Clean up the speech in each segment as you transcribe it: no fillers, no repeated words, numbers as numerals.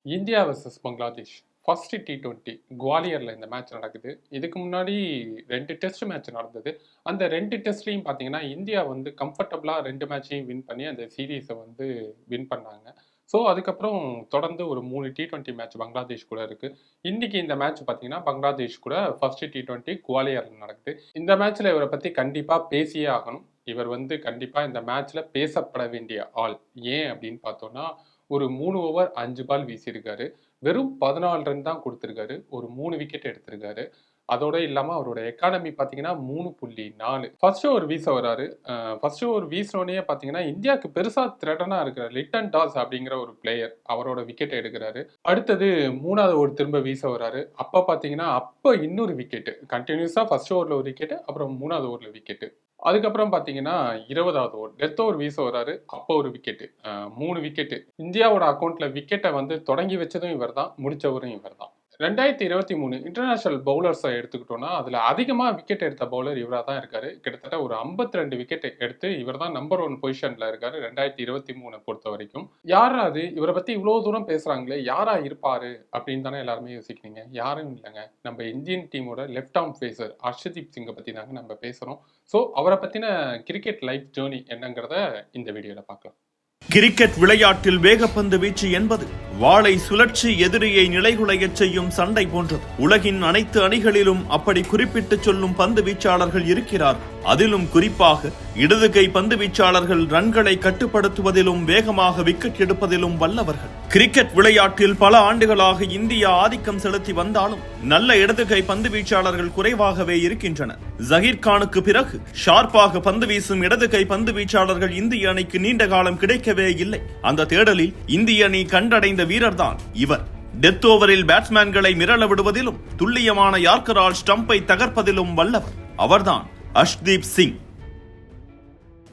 India versus Bangladesh first T20 குவாலியரில் இந்த match நடக்குது. இதுக்கு முன்னாடி 2 டெஸ்ட் மேட்ச் நடந்தது. அந்த 2 டெஸ்ட்லையும் பார்த்தீங்கன்னா, இந்தியா வந்து கம்ஃபர்டபுளாக 2 மேட்சையும் வின் பண்ணி அந்த சீரீஸை வந்து வின் பண்ணாங்க. ஸோ அதுக்கப்புறம் தொடர்ந்து ஒரு 3 T20 மேட்ச் பங்களாதேஷ் கூட இருக்கு. இன்னைக்கு இந்த மேட்ச் பார்த்தீங்கன்னா, பங்களாதேஷ் கூட ஃபர்ஸ்ட் T20 குவாலியரில் நடக்குது. இந்த மேட்ச்ல இவரை பற்றி கண்டிப்பாக பேசியே ஆகணும். இவர் வந்து கண்டிப்பாக இந்த மேட்ச்ல பேசப்பட வேண்டிய ஆள். ஏன் அப்படின்னு பார்த்தோம்னா, ஒரு 3 ஓவர் 5 பால் வீசியிருக்காரு. வெறும் 14 ரன் தான் குடுத்திருக்காரு. ஒரு 3 விக்கெட் எடுத்திருக்காரு. அதோட இல்லாம அவரோட எக்கானமி பார்த்தீங்கன்னா 3.4. ஃபர்ஸ்ட் ஓவர் வீச வராரு. ஃபர்ஸ்ட் ஓவர் வீசினோனயே பார்த்தீங்கன்னா, இந்தியாவுக்கு பெருசா த்ரெட்டனா இருக்கிற லிட்டன் டாஸ் அப்படிங்கிற ஒரு பிளேயர் அவரோட விக்கெட் எடுக்கிறாரு. அடுத்தது 3வது ஓவர் திரும்ப வீச வராரு. அப்ப பார்த்தீங்கன்னா, இன்னொரு விக்கெட். கன்டினியூஸா ஃபர்ஸ்ட் ஓவர்ல ஒரு விக்கெட், அப்புறம் 3வது ஓவர்ல விக்கெட். அதுக்கப்புறம் பார்த்தீங்கன்னா, 20வது ஓவர் டெத் ஓவர் வீச வராரு. அப்போ ஒரு விக்கெட். 3 விக்கெட். இந்தியாவோட அக்கவுண்ட்ல விக்கெட்டை வந்து தொடங்கி வச்சதும் இவர் தான், முடிச்சவரும் இவர் தான். 2023 இன்டர்நேஷனல் பவுலர்ஸை எடுத்துக்கிட்டோம்னா, அதுல அதிகமா விக்கெட் எடுத்த பவுலர் இவரா தான் இருக்காரு. கிட்டத்தட்ட ஒரு 52 விக்கெட் எடுத்து இவர் தான் நம்பர் 1 பொசிஷன்ல இருக்காரு 2023 பொறுத்த வரைக்கும். யாரா அது? இவரை பத்தி இவ்வளவு தூரம் பேசுறாங்களே, யாரா இருப்பாரு அப்படின்னு தானே எல்லாருமே யோசிக்கிறீங்க. யாரும் இல்லைங்க. நம்ம இந்தியன் டீமோட லெஃப்ட் ஆர்ம் பேசர் ஹர்ஷதீப் சிங்கை பத்தி தாங்க நம்ம பேசுறோம். ஸோ அவரை பத்தின கிரிக்கெட் லைஃப் ஜேர்னி என்னங்கிறத இந்த வீடியோல பார்க்கலாம். கிரிக்கெட் விளையாட்டில் வேகப்பந்து வீச்சு என்பது வாளை சுழற்சி எதிரியை நிலைகுலையச் செய்யும் சண்டை போன்றது. உலகின் அனைத்து அணிகளிலும் அப்படி குறிப்பிட்டு சொல்லும் பந்து வீச்சாளர்கள் இருக்கிறார். அதிலும் குறிப்பாக இடது கை பந்து வீச்சாளர்கள் ரன்களை கட்டுப்படுத்துவதிலும் வேகமாக விக்கெட் எடுப்பதிலும் வல்லவர்கள். கிரிக்கெட் விளையாட்டில் பல ஆண்டுகளாக இந்தியா ஆதிக்கம் செலுத்தி வந்தாலும் நல்ல இடது கை பந்து வீச்சாளர்கள் குறைவாகவே இருக்கின்றனர். ஜஹீர் கானுக்கு பிறகு ஷார்ப்பாக பந்து வீசும் இடது கை பந்து வீச்சாளர்கள் இந்திய அணிக்கு நீண்ட காலம் கிடைக்கவே இல்லை. அந்த தேடலில் இந்திய அணி கண்டடைந்த வீரர்தான் இவர். டெத் ஓவரில் பேட்ஸ்மேன்களை மிரள விடுவதிலும் துல்லியமான யார்க்கரால் ஸ்டம்பை தகர்ப்பதிலும் வல்லவர். அவர்தான் ஹர்ஷ்தீப் சிங்.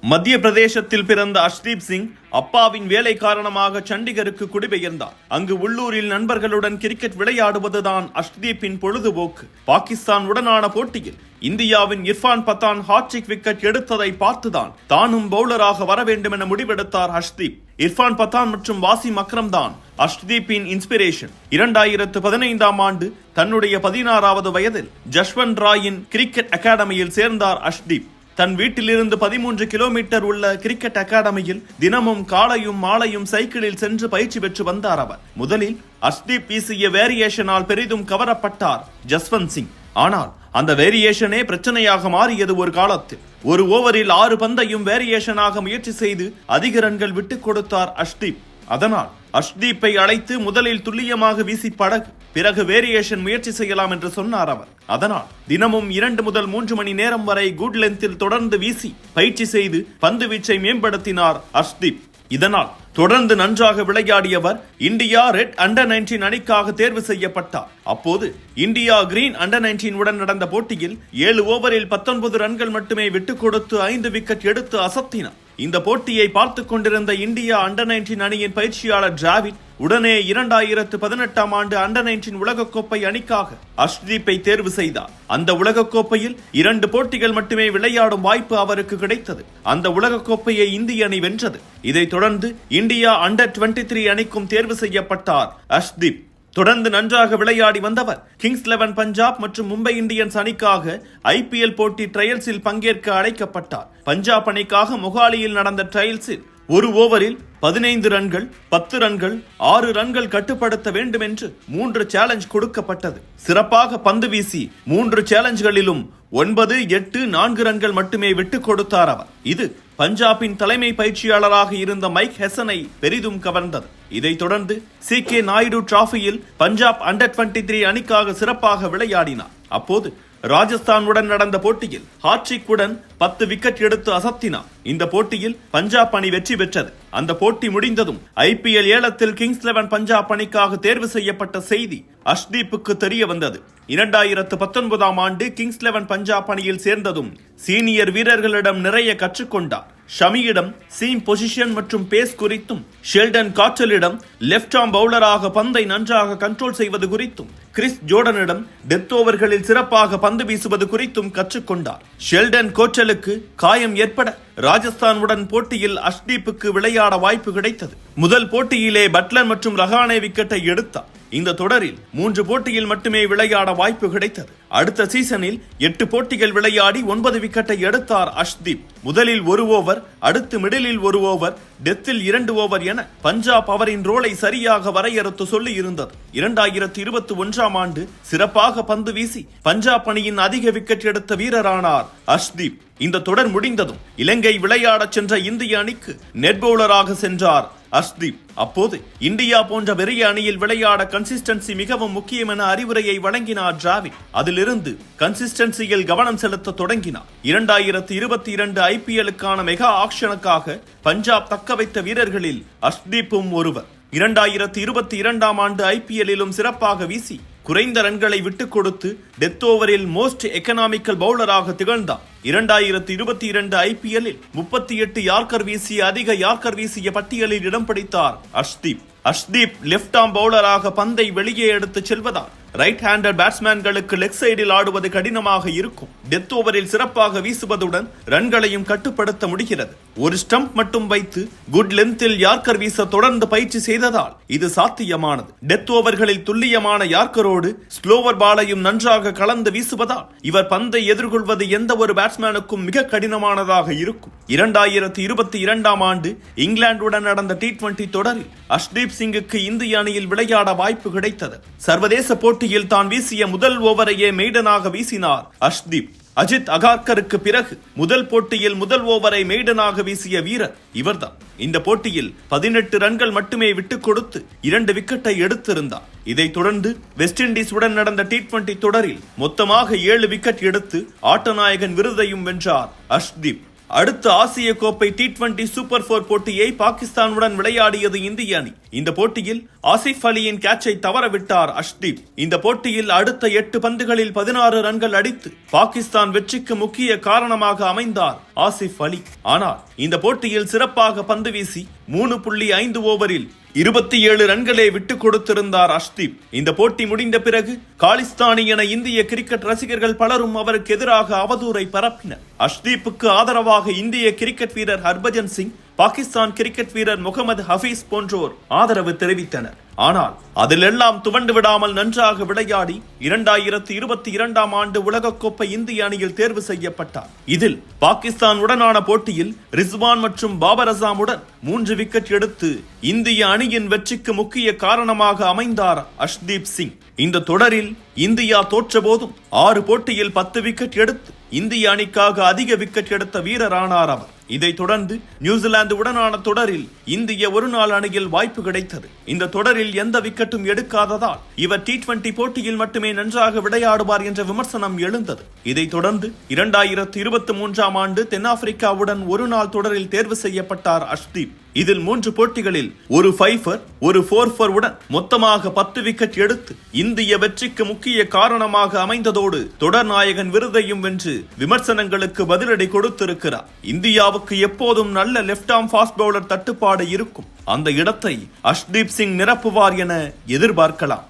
மத்திய பிரதேசத்தில் பிறந்த ஹர்ஷ்தீப் சிங் அப்பாவின் வேலை காரணமாக சண்டிகருக்கு குடிபெயர்ந்தார். அங்கு உள்ளூரில் நண்பர்களுடன் கிரிக்கெட் விளையாடுவதுதான் ஹர்ஷ்தீப்பின் பொழுதுபோக்கு. பாகிஸ்தான் உடனான போட்டியில் இந்தியாவின் இர்ஃபான் பத்தான் ஹாட்ரிக் விக்கெட் எடுத்ததை பார்த்துதான் தானும் பவுலராக வர வேண்டும் என முடிவெடுத்தார் ஹர்ஷ்தீப். இர்ஃபான் பத்தான் மற்றும் வாசிம் அக்ரம் தான் ஹர்ஷ்தீப்பின் இன்ஸ்பிரேஷன். 2015ஆம் ஆண்டு தன்னுடைய 16வது வயதில் ஜஸ்வந்த் ராயின் கிரிக்கெட் அகாடமியில் சேர்ந்தார் ஹர்ஷ்தீப். தன் வீட்டிலிருந்து 13 கிலோமீட்டர் உள்ள கிரிக்கெட் அகாடமியில் தினமும் காலையும் மாலையும் சைக்கிளில் சென்று பயிற்சி பெற்று வந்தார் அவர். முதலில் ஹர்ஷ்தீப் வீசிய வேரியேஷனால் பெரிதும் கவரப்பட்டார் ஜஸ்வந்த் சிங். ஆனால் அந்த வேரியேஷனே பிரச்சனையாக மாறியது ஒரு காலத்தில். ஒரு ஓவரில் 6 பந்தையும் வேரியேஷனாக முயற்சி செய்து அதிக ரன்கள் விட்டுக் கொடுத்தார் ஹர்ஷ்தீப். அதனால் ஹர்ஷ்தீப்பை அழைத்து முதலில் துல்லியமாக வீசி பழகு, பிறகு வேரியேஷன் முயற்சி செய்யலாம் என்று சொன்னார் அவர். அதனால் தினமும் 2 முதல் 3 மணி நேரம் வரை குட் லென்த்தில் தொடர்ந்து வீசி பயிற்சி செய்து பந்து வீச்சை மேம்படுத்தினார் ஹர்ஷ்தீப். இதனால் தொடர்ந்து நன்றாக விளையாடியவர் இந்தியா ரெட் அண்டர் 19 அணிக்காக தேர்வு செய்யப்பட்டார். அப்போது இந்தியா கிரீன் அண்டர் 19 உடன் நடந்த போட்டியில் 7 ஓவரில் 19 ரன்கள் மட்டுமே விட்டுக் கொடுத்து 5 விக்கெட் எடுத்து அசத்தினார். இந்த போட்டியை பார்த்துக் கொண்டிருந்த இந்தியா அண்டர் 19 அணியின் பயிற்சியாளர் டிராவிட் உடனே 2018ஆம் ஆண்டு அண்டர் 19 உலகக்கோப்பை அணிக்காக ஹர்ஷ்தீப்பை தேர்வு செய்தார். அந்த உலகக்கோப்பையில் 2 போட்டிகள் மட்டுமே விளையாடும் வாய்ப்பு அவருக்கு கிடைத்தது. அந்த உலகக்கோப்பையை இந்திய அணி வென்றது. இதைத் தொடர்ந்து இந்தியா அண்டர் 23 அணிக்கும் தேர்வு செய்யப்பட்டார் ஹர்ஷ்தீப். தொடர்ந்து நன்றாக விளையாடி வந்தவர் கிங்ஸ் 11 பஞ்சாப் மற்றும் மும்பை இந்தியன்ஸ் அணிக்காக IPL போட்டி ட்ரையல்ஸில் பங்கேற்க அழைக்கப்பட்டார். பஞ்சாப் அணிக்காக மொஹாலியில் நடந்த ட்ரையல்ஸில் ஒரு ஓவரில் 15 ரன்கள், 10 ரன்கள், 6 ரன்கள் கட்டுப்படுத்த வேண்டும் என்று 3 சேலஞ்ச் கொடுக்கப்பட்டது. சிறப்பாக பந்து வீசி 3 சேலஞ்ச்களிலும் 9, 8, 4 ரன்கள் மட்டுமே விட்டுக் கொடுத்தார் அவர். இது பஞ்சாபின் தலைமை பயிற்சியாளராக இருந்த மைக் ஹெசனை பெரிதும் கவர்ந்தது. இதைத் தொடர்ந்து CK நாயுடு டிராபியில் பஞ்சாப் அண்டர் 23 அணிக்காக சிறப்பாக விளையாடினார். அப்போது ராஜஸ்தானுடன் நடந்த போட்டியில் ஹாட்ரிக் உடன் 10 விக்கெட் எடுத்து அசத்தினார். இந்த போட்டியில் பஞ்சாப் அணி வெற்றி பெற்றது. அந்த போட்டி முடிந்ததும் IPL ஏலத்தில் கிங்ஸ் 11 பஞ்சாப் அணிக்காக தேர்வு செய்யப்பட்ட செய்தி ஹர்ஷ்தீப்புக்கு தெரிய வந்தது. 2019ஆம் ஆண்டு கிங்ஸ் 11 பஞ்சாப் அணியில் சேர்ந்ததும் சீனியர் வீரர்களிடம் நிறைய கற்றுக்கொண்டார். ஷமியிடம் சீம் பொசிஷன் மற்றும் பேஸ் குறித்தும், ஷெல்டன் கார்ட்டலிடம் லெப்ட் ஆர்ம் பவுலராக பந்தை நன்றாக கண்ட்ரோல் செய்வது குறித்தும் கிறிஸ் ஜோர்டனிடம் டெத் ஓவர்களில் சிறப்பாக பந்து வீசுவது குறித்தும் கற்றுக்கொண்டார். ஷெல்டன் கோட்ரலுக்கு காயம் ஏற்பட ராஜஸ்தானுடன் போட்டியில் அஷ்தீப்புக்கு விளையாட வாய்ப்பு கிடைத்தது. முதல் போட்டியிலே பட்லர் மற்றும் ரஹானே விக்கெட்டை எடுத்தார். இந்த தொடரில் 3 போட்டியில் மட்டுமே விளையாட வாய்ப்பு கிடைத்தது. அடுத்த சீசனில் 8 போட்டிகள் விளையாடி 9 விக்கெட்டை எடுத்தார் அஷ்தீப். முதலில் 1 ஓவர், அடுத்து மிடிலில் 1 ஓவர், டெத்தில் 2 ஓவர் என பஞ்சாப் அவரின் ரோலை சரியாக வரையறுத்து சொல்லி இருந்தது. 2021ஆம் ஆண்டு சிறப்பாக பந்து வீசி பஞ்சாப் அணியின் அதிக விக்கெட் எடுத்த வீரரானார் அஷ்தீப். இந்த தொடர் முடிந்ததும் இலங்கை விளையாடச் சென்ற இந்திய அணிக்கு நெட் பவுலராக சென்றார் அஷ்தீப். அப்போது இந்தியா போன்ற பெரிய அணியில் விளையாட கன்சிஸ்டன்சி மிகவும் முக்கியம் என அறிவுரையை வழங்கினார் டிராவிட். அதிலிருந்து கன்சிஸ்டன்சியில் கவனம் செலுத்த தொடங்கினார். 2022 IPL-க்கான மெகா ஆக்ஷனுக்காக பஞ்சாப் தக்க வைத்த வீரர்களில் அஷ்தீப்பும் ஒருவர். 2022ஆம் ஆண்டு IPL-லும் சிறப்பாக வீசி குறைந்த ரன்களை விட்டுக் கொடுத்து டெத் ஓவரில் மோஸ்ட் எக்கனாமிக்கல் பவுலராக திகழ்ந்தார். 2022 IPL-ல் 38 யார்க்கர் வீசிய அதிக யார்க்கர் வீசிய பட்டியலில் இடம் பிடித்தார் அஷ்தீப். அஷ்தீப் லெப்ட் ஆர்ம் பவுலராக பந்தை வெளியே எடுத்து செல்வதால் ரைட் ஹேண்டர் பேட்ஸ்மேன்களுக்கு லெக் சைடில் ஆடுவது கடினமாக இருக்கும். டெத் ஓவரில் சிறப்பாக வீசுவதுடன் ரன்களையும் கட்டுப்படுத்த முடிகிறது. ஒரு ஸ்டம்ப் மட்டும் வைத்து குட் லென்த்தில் யார்க்கர் வீச தொடர்ந்து பயிற்சி செய்ததால் இது சாத்தியமானது. டெத் ஓவர்களில் துல்லியமான யார்க்கரோடு ஸ்லோவர் பாலையும் நன்றாக கலந்து வீசுவதால் இவர் பந்தை எதிர்கொள்வது எந்த ஒரு பேட்ஸ்மேனுக்கும் மிக கடினமானதாக இருக்கும். 2022ஆம் ஆண்டு இங்கிலாந்துடன் நடந்த T20 தொடரில் அஷ்தீப் சிங்குக்கு இந்திய அணியில் விளையாட வாய்ப்பு கிடைத்தது. சர்வதேச போட்டியில் தான் வீசிய முதல் ஓவரையே மெய்டனாக வீசினார் அஷ்தீப். அஜித் அகார்கருக்கு பிறகு முதல் போட்டியில் முதல் ஓவரை மெய்டனாக வீசிய வீரர் இவர்தான். இந்த போட்டியில் 18 ரன்கள் மட்டுமே விட்டுக் கொடுத்து 2 விக்கெட்டை எடுத்திருந்தார். இதைத் தொடர்ந்து வெஸ்ட் இண்டீஸ் உடன் நடந்த T20 தொடரில் மொத்தமாக 7 விக்கெட் எடுத்து ஆட்டநாயகன் விருதையும் வென்றார் அஷ்தீப். அடுத்த ஆசிய கோப்பை T20 சூப்பர் 4 போட்டியை பாகிஸ்தானுடன் விளையாடியது இந்திய அணி. இந்த போட்டியில் ஆசிஃப் அலியின் கேட்சை தவறவிட்டார் அஷ்தீப். இந்த போட்டியில் அடுத்த 8 பந்துகளில் 16 ரன்கள் அடித்து பாகிஸ்தான் வெற்றிக்கு முக்கிய காரணமாக அமைந்தார் ஆசிஃப் அலி. ஆனால் இந்த போட்டியில் சிறப்பாக பந்து வீசி 3.5 ஓவரில் 27 ரன்களே விட்டுக் கொடுத்திருந்தார் அஷ்தீப். இந்த போட்டி முடிந்த பிறகு காலிஸ்தானி என இந்திய கிரிக்கெட் ரசிகர்கள் பலரும் அவருக்கு எதிராக அவதூறை பரப்பினர். அஷ்தீப்புக்கு ஆதரவாக இந்திய கிரிக்கெட் வீரர் ஹர்பஜன் சிங், பாகிஸ்தான் கிரிக்கெட் வீரர் முகமது ஹபீஸ் போன்றோர் ஆதரவு தெரிவித்தனர். ஆனால் அதிலெல்லாம் துவண்டு விடாமல் நன்றாக விளையாடி 2022ஆம் ஆண்டு உலகக்கோப்பை இந்திய அணியில் தேர்வு செய்யப்பட்டார். இதில் பாகிஸ்தான் உடனான போட்டியில் ரிஸ்வான் மற்றும் பாபர் அசாமுடன் 3 விக்கெட் எடுத்து இந்திய அணியின் வெற்றிக்கு முக்கிய காரணமாக அமைந்தார் அஷ்தீப் சிங். இந்த தொடரில் இந்தியா தோற்ற போதும் 6 போட்டியில் 10 விக்கெட் எடுத்து இந்திய அணிக்காக அதிக விக்கெட் எடுத்த வீரரானார் அவர். இதைத் தொடர்ந்து நியூசிலாந்து உடனான தொடரில் இந்திய ஒருநாள் அணியில் வாய்ப்பு கிடைத்தது. இந்த தொடரில் எந்த விக்கெட்டும் எடுக்காததால் இவர் T20 போட்டியில் மட்டுமே நன்றாக விளையாடுவார் என்ற விமர்சனம் எழுந்தது. இதைத் தொடர்ந்து 2023ஆம் ஆண்டு தென்னாப்பிரிக்காவுடன் ஒருநாள் தொடரில் தேர்வு செய்யப்பட்டார் அஷ்தீப். இதில் 3 போட்டிகளில் ஒரு 5-4, ஒரு 4-4 உடன் மொத்தமாக 10 விக்கெட் எடுத்து இந்திய வெற்றிக்கு முக்கிய காரணமாக அமைந்ததோடு தொடர் நாயகன் விருதையும் வென்று விமர்சனங்களுக்கு பதிலடி கொடுத்திருக்கிறார். இந்தியாவுக்கு எப்போதும் நல்ல லெப்ட் ஆர்ம் ஃபாஸ்ட் பவுலர் தட்டுப்பாடு இருக்கும். அந்த இடத்தை அஷ்தீப் சிங் நிரப்புவார் என எதிர்பார்க்கலாம்.